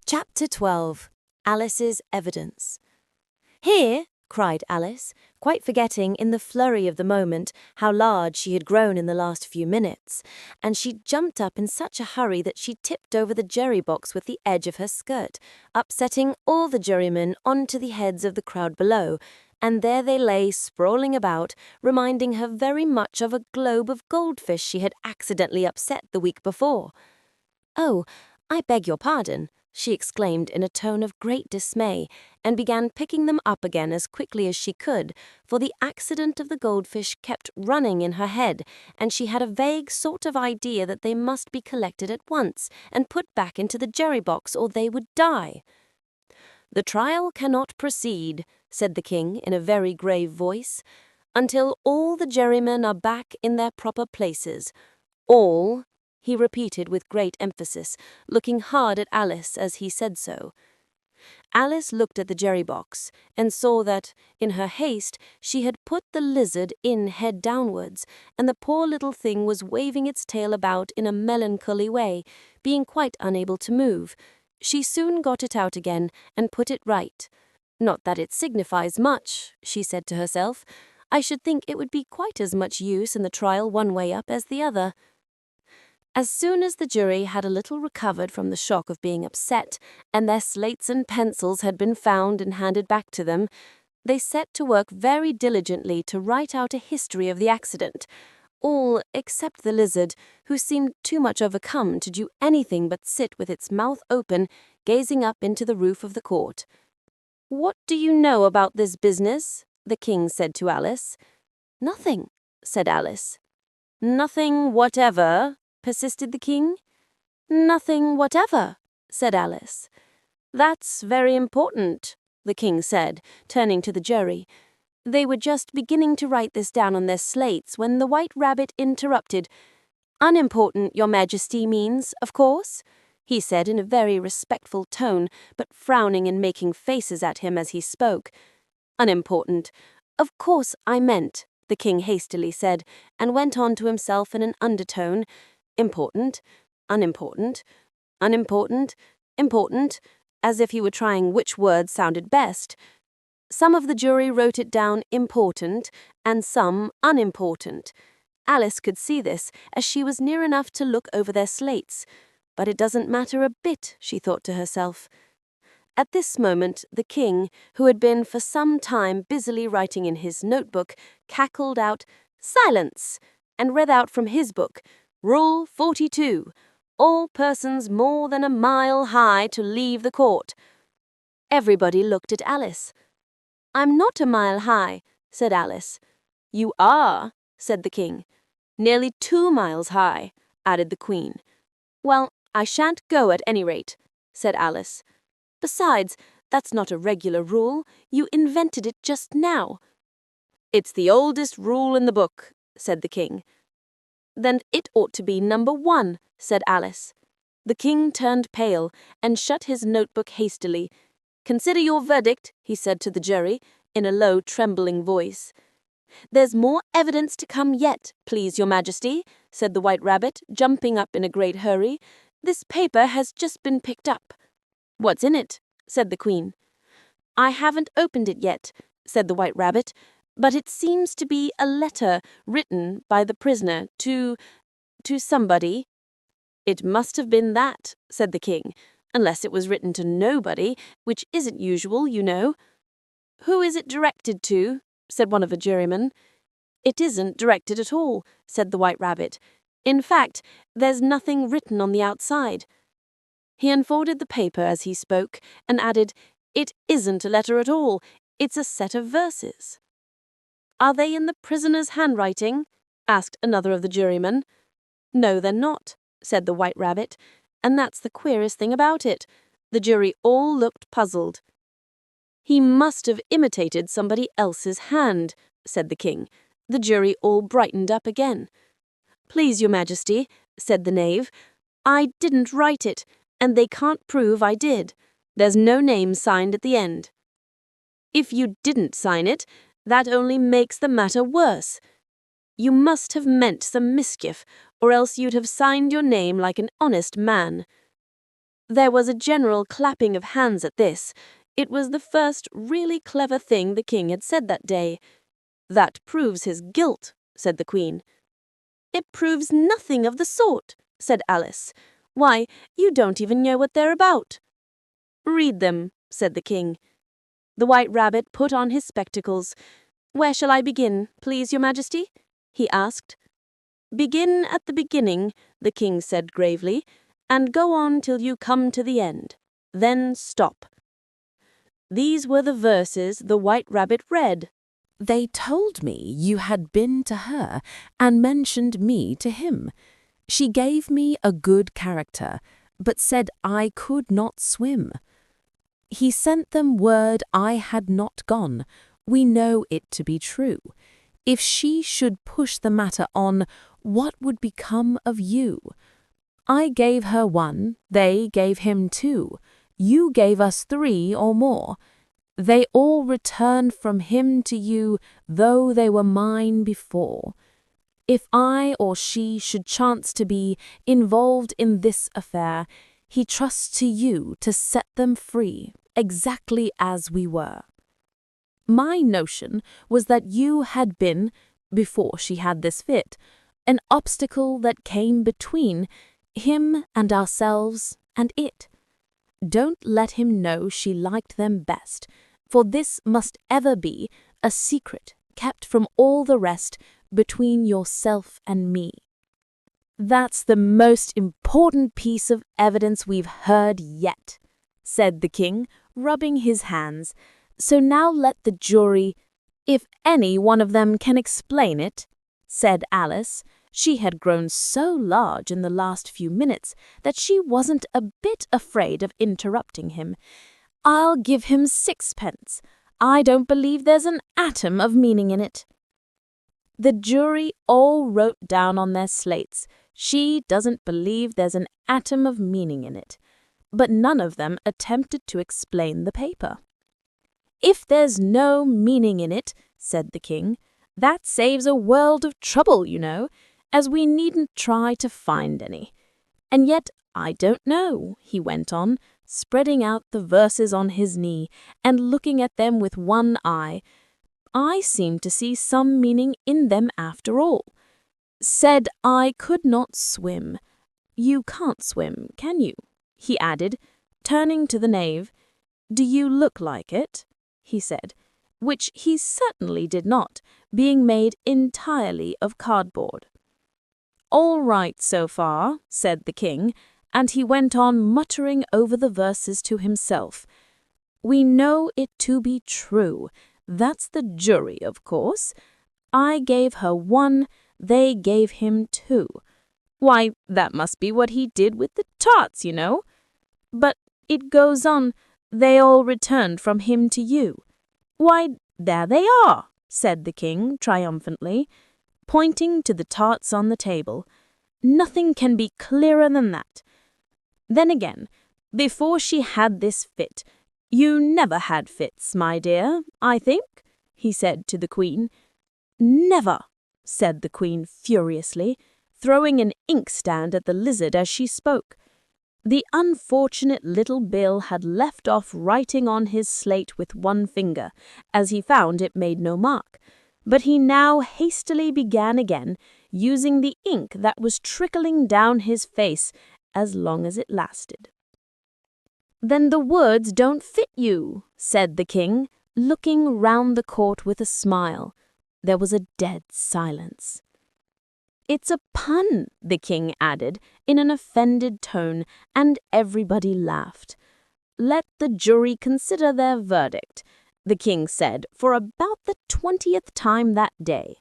Chapter 12. Alice's Evidence. "Here," cried Alice, quite forgetting in the flurry of the moment how large she had grown in the last few minutes, and she jumped up in such a hurry that she tipped over the jury box with the edge of her skirt, upsetting all the jurymen onto the heads of the crowd below, and there they lay sprawling about, reminding her very much of a globe of goldfish she had accidentally upset the week before. "Oh, I beg your pardon," she exclaimed in a tone of great dismay, and began picking them up again as quickly as she could, for the accident of the goldfish kept running in her head, and she had a vague sort of idea that they must be collected at once and put back into the jury box or they would die. "The trial cannot proceed," said the king in a very grave voice, "until all the jurymen are back in their proper places. All," he repeated with great emphasis, looking hard at Alice as he said so. Alice looked at the jury box and saw that, in her haste, she had put the lizard in head downwards, and the poor little thing was waving its tail about in a melancholy way, being quite unable to move. She soon got it out again and put it right. "Not that it signifies much," she said to herself. "I should think it would be quite as much use in the trial one way up as the other." As soon as the jury had a little recovered from the shock of being upset, and their slates and pencils had been found and handed back to them, they set to work very diligently to write out a history of the accident, all except the lizard, who seemed too much overcome to do anything but sit with its mouth open, gazing up into the roof of the court. "What do you know about this business?" the king said to Alice. "Nothing," said Alice. "Nothing whatever?" persisted the king. "Nothing whatever," said Alice. "That's very important," the king said, turning to the jury. They were just beginning to write this down on their slates when the White Rabbit interrupted. "Unimportant, Your Majesty means, of course?" he said in a very respectful tone, but frowning and making faces at him as he spoke. "Unimportant. Of course I meant," the king hastily said, and went on to himself in an undertone. "Important, unimportant, unimportant, important," as if he were trying which word sounded best. Some of the jury wrote it down important, and some unimportant. Alice could see this, as she was near enough to look over their slates. But it doesn't matter a bit, she thought to herself. At this moment, the king, who had been for some time busily writing in his notebook, cackled out, "Silence!" and read out from his book, "Rule 42. All persons more than a mile high to leave the court." Everybody looked at Alice. "I'm not a mile high," said Alice. "You are," said the king. "Nearly 2 miles high," added the queen. "Well, I shan't go at any rate," said Alice. "Besides, that's not a regular rule. You invented it just now." "It's the oldest rule in the book," said the king. "Then it ought to be number 1, said Alice. The king turned pale and shut his notebook hastily. "Consider your verdict," he said to the jury, in a low, trembling voice. "There's more evidence to come yet, please, Your Majesty," said the White Rabbit, jumping up in a great hurry. "This paper has just been picked up." "What's in it?" said the Queen. "I haven't opened it yet," said the White Rabbit, "but it seems to be a letter written by the prisoner to somebody." "It must have been that," said the king, "unless it was written to nobody, which isn't usual, you know." "Who is it directed to?" said one of the jurymen. "It isn't directed at all," said the White Rabbit. "In fact, there's nothing written on the outside." He unfolded the paper as he spoke, and added, "It isn't a letter at all. It's a set of verses." "Are they in the prisoner's handwriting?" asked another of the jurymen. "No, they're not," said the White Rabbit, "and that's the queerest thing about it." The jury all looked puzzled. "He must have imitated somebody else's hand," said the king. The jury all brightened up again. "Please, Your Majesty," said the knave, "I didn't write it, and they can't prove I did. There's no name signed at the end." "If you didn't sign it, that only makes the matter worse. You must have meant some mischief, or else you'd have signed your name like an honest man." There was a general clapping of hands at this. It was the first really clever thing the king had said that day. "That proves his guilt," said the Queen. "It proves nothing of the sort," said Alice. "Why, you don't even know what they're about." "Read them," said the king. The White Rabbit put on his spectacles. "Where shall I begin, please, Your Majesty?" he asked. "Begin at the beginning," the king said gravely, "and go on till you come to the end. Then stop." These were the verses the White Rabbit read. "They told me you had been to her and mentioned me to him. She gave me a good character, but said I could not swim. He sent them word I had not gone. We know it to be true. If she should push the matter on, what would become of you? I gave her 1, they gave him 2. You gave us 3 or more. They all returned from him to you, though they were mine before. If I or she should chance to be involved in this affair, he trusts to you to set them free, exactly as we were. My notion was that you had been, before she had this fit, an obstacle that came between him and ourselves and it. Don't let him know she liked them best, for this must ever be a secret kept from all the rest between yourself and me." "That's the most important piece of evidence we've heard yet," said the king, rubbing his hands. "So now let the jury—" "If any one of them can explain it," said Alice. She had grown so large in the last few minutes that she wasn't a bit afraid of interrupting him. "I'll give him 6 pence. I don't believe there's an atom of meaning in it." The jury all wrote down on their slates, "She doesn't believe there's an atom of meaning in it." But none of them attempted to explain the paper. "If there's no meaning in it," said the king, "that saves a world of trouble, you know, as we needn't try to find any. And yet I don't know," he went on, spreading out the verses on his knee and looking at them with one eye. "I seem to see some meaning in them after all. Said I could not swim. You can't swim, can you?" he added, turning to the knave. "Do you look like it?" he said, which he certainly did not, being made entirely of cardboard. "All right so far," said the king, and he went on muttering over the verses to himself. "We know it to be true. That's the jury, of course. I gave her 1, they gave him 2. Why, that must be what he did with the tarts, you know. But it goes on, they all returned from him to you. Why, there they are," said the king triumphantly, pointing to the tarts on the table. "Nothing can be clearer than that. Then again, before she had this fit, you never had fits, my dear, I think," he said to the Queen. "Never," said the Queen furiously, throwing an inkstand at the lizard as she spoke. The unfortunate little Bill had left off writing on his slate with 1 finger, as he found it made no mark, but he now hastily began again, using the ink that was trickling down his face as long as it lasted. "Then the words don't fit you," said the king, looking round the court with a smile. There was a dead silence. "It's a pun," the king added in an offended tone, and everybody laughed. "Let the jury consider their verdict," the king said for about the 20th time that day.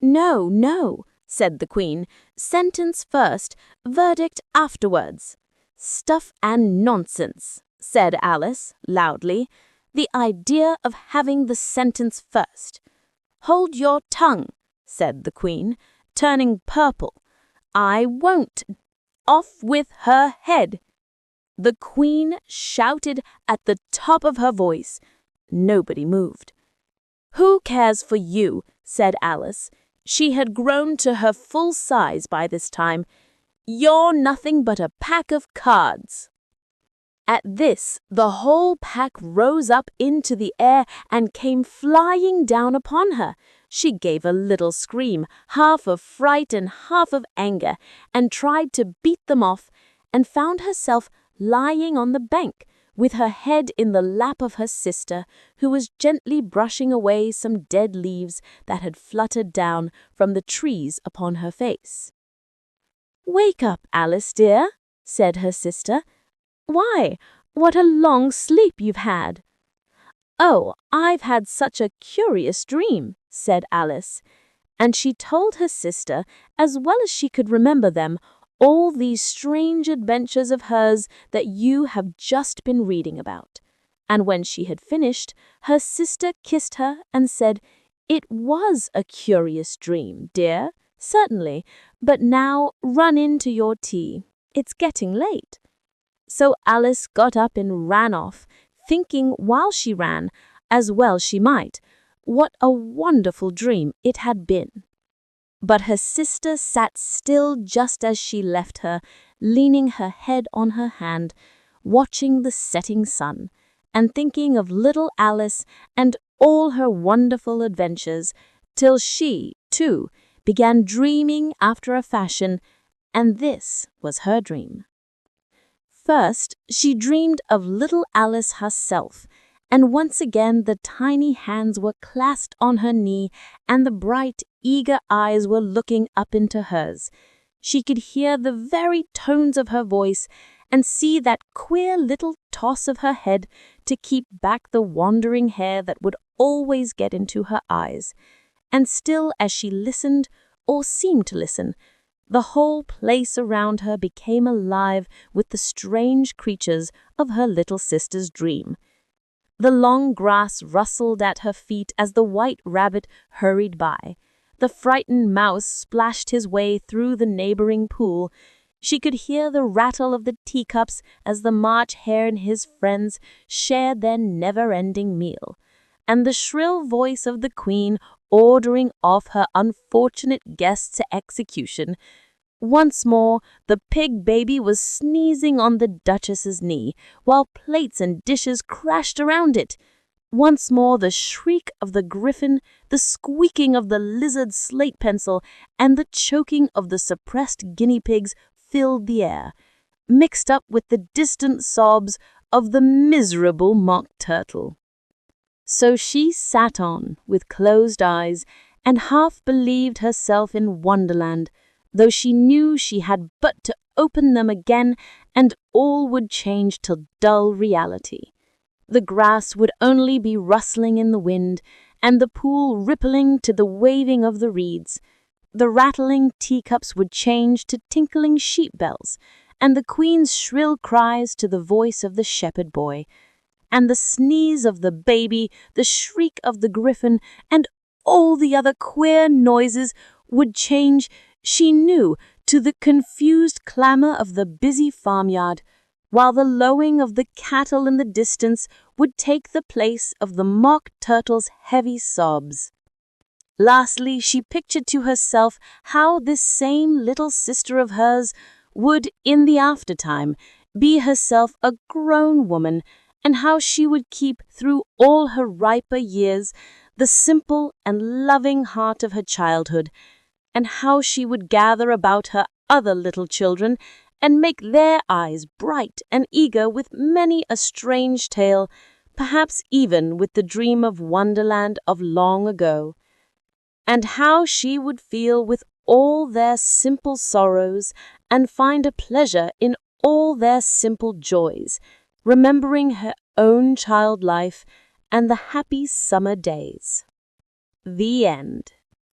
"No, no," said the Queen. "Sentence first, verdict afterwards." "Stuff and nonsense," said Alice loudly. "The idea of having the sentence first." "Hold your tongue," said the Queen, turning purple. "I won't. Off with her head." The Queen shouted at the top of her voice. Nobody moved. "Who cares for you?" said Alice. She had grown to her full size by this time. "You're nothing but a pack of cards." At this, the whole pack rose up into the air and came flying down upon her. She gave a little scream, half of fright and half of anger, and tried to beat them off, and found herself lying on the bank, with her head in the lap of her sister, who was gently brushing away some dead leaves that had fluttered down from the trees upon her face. "Wake up, Alice, dear," said her sister. "Why, what a long sleep you've had." "Oh, I've had such a curious dream," said Alice, and she told her sister, as well as she could remember them, all these strange adventures of hers that you have just been reading about. And when she had finished, her sister kissed her and said, "It was a curious dream, dear, certainly, but now run in to your tea. It's getting late." So Alice got up and ran off, thinking while she ran, as well she might, what a wonderful dream it had been. But her sister sat still just as she left her, leaning her head on her hand, watching the setting sun, and thinking of little Alice and all her wonderful adventures, till she, too, began dreaming after a fashion, and this was her dream. First, she dreamed of little Alice herself, and once again the tiny hands were clasped on her knee, and the bright, eager eyes were looking up into hers. She could hear the very tones of her voice, and see that queer little toss of her head to keep back the wandering hair that would always get into her eyes. And still as she listened, or seemed to listen, the whole place around her became alive with the strange creatures of her little sister's dream. The long grass rustled at her feet as the white rabbit hurried by. The frightened mouse splashed his way through the neighboring pool. She could hear the rattle of the teacups as the March Hare and his friends shared their never-ending meal, and the shrill voice of the Queen ordering off her unfortunate guests to execution. Once more, the pig baby was sneezing on the Duchess's knee, while plates and dishes crashed around it. Once more, the shriek of the griffin, the squeaking of the lizard's slate pencil, and the choking of the suppressed guinea pigs filled the air, mixed up with the distant sobs of the miserable mock turtle. So she sat on, with closed eyes, and half believed herself in Wonderland, though she knew she had but to open them again, and all would change to dull reality. The grass would only be rustling in the wind, and the pool rippling to the waving of the reeds. The rattling teacups would change to tinkling sheep bells, and the Queen's shrill cries to the voice of the shepherd boy. And the sneeze of the baby, the shriek of the griffin, and all the other queer noises would change, she knew, to the confused clamor of the busy farmyard, while the lowing of the cattle in the distance would take the place of the mock turtle's heavy sobs. Lastly, she pictured to herself how this same little sister of hers would, in the aftertime, be herself a grown woman, and how she would keep, through all her riper years, the simple and loving heart of her childhood, and how she would gather about her other little children and make their eyes bright and eager with many a strange tale, perhaps even with the dream of Wonderland of long ago, and how she would feel with all their simple sorrows and find a pleasure in all their simple joys, remembering her own child life and the happy summer days. The end.